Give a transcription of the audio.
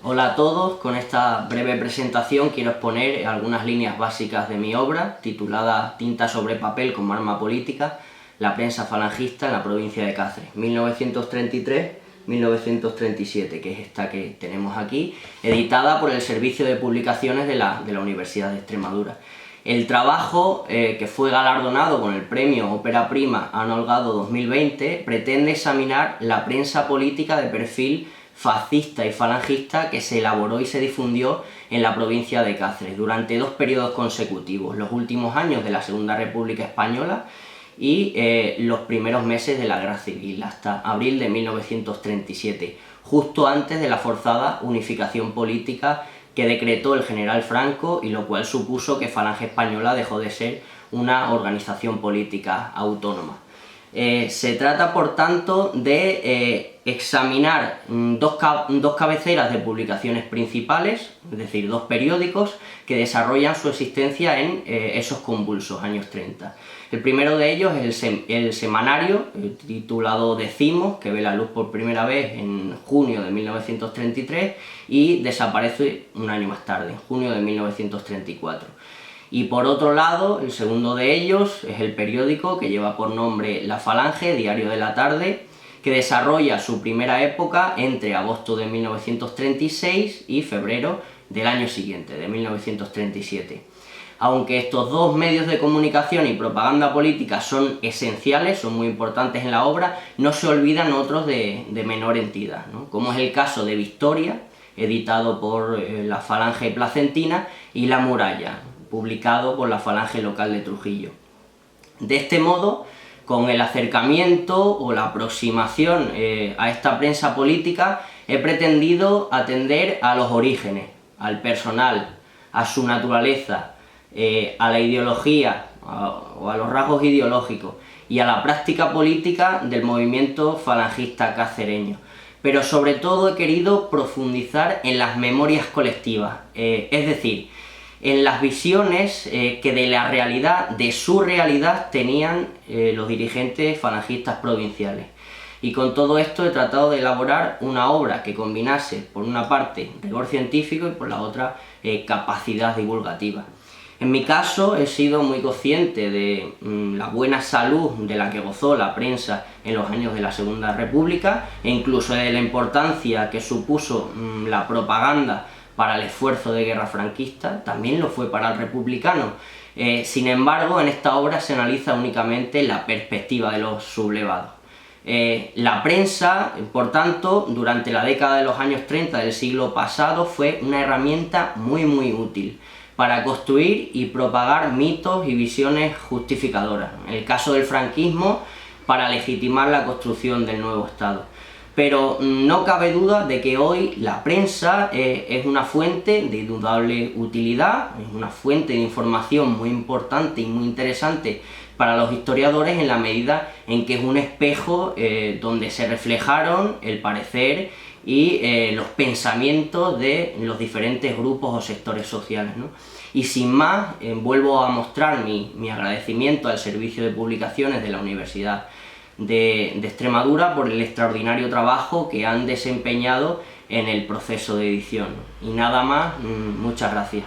Hola a todos, con esta breve presentación quiero exponer algunas líneas básicas de mi obra, titulada Tinta sobre papel como arma política, la prensa falangista en la provincia de Cáceres, 1933-1937, que es esta que tenemos aquí, editada por el Servicio de Publicaciones de la Universidad de Extremadura. El trabajo, que fue galardonado con el premio Ópera Prima Ana Holgado 2020, pretende examinar la prensa política de perfil fascista y falangista que se elaboró y se difundió en la provincia de Cáceres durante dos periodos consecutivos, los últimos años de la Segunda República Española y los primeros meses de la Guerra Civil, hasta abril de 1937, justo antes de la forzada unificación política que decretó el general Franco, y lo cual supuso que Falange Española dejó de ser una organización política autónoma. Se trata, por tanto, de examinar dos cabeceras de publicaciones principales, es decir, dos periódicos que desarrollan su existencia en esos convulsos años 30. El primero de ellos es el semanario, titulado Decimos, que ve la luz por primera vez en junio de 1933 y desaparece un año más tarde, en junio de 1934. Y por otro lado, el segundo de ellos es el periódico que lleva por nombre La Falange, diario de la tarde, que desarrolla su primera época entre agosto de 1936 y febrero del año siguiente, de 1937. Aunque estos dos medios de comunicación y propaganda política son esenciales, son muy importantes en la obra, no se olvidan otros de menor entidad, ¿no? Como es el caso de Victoria, editado por la Falange Placentina, y La Muralla, publicado por la Falange local de Trujillo. De este modo, con el acercamiento o la aproximación a esta prensa política, he pretendido atender a los orígenes, al personal, a su naturaleza, a la ideología o a los rasgos ideológicos y a la práctica política del movimiento falangista cacereño. Pero sobre todo he querido profundizar en las memorias colectivas, es decir, en las visiones que de la realidad, de su realidad, tenían los dirigentes falangistas provinciales. Y con todo esto he tratado de elaborar una obra que combinase, por una parte, rigor científico y por la otra, capacidad divulgativa. En mi caso he sido muy consciente de la buena salud de la que gozó la prensa en los años de la Segunda República, e incluso de la importancia que supuso la propaganda para el esfuerzo de guerra franquista. También lo fue para el republicano. Sin embargo, en esta obra se analiza únicamente la perspectiva de los sublevados. La prensa, por tanto, durante la década de los años 30 del siglo pasado fue una herramienta muy útil para construir y propagar mitos y visiones justificadoras. En el caso del franquismo, para legitimar la construcción del nuevo Estado. Pero no cabe duda de que hoy la prensa es una fuente de indudable utilidad, es una fuente de información muy importante y muy interesante para los historiadores, en la medida en que es un espejo donde se reflejaron el parecer y los pensamientos de los diferentes grupos o sectores sociales, ¿no? Y sin más, vuelvo a mostrar mi agradecimiento al Servicio de Publicaciones de la Universidad de Extremadura por el extraordinario trabajo que han desempeñado en el proceso de edición. Y nada más, muchas gracias.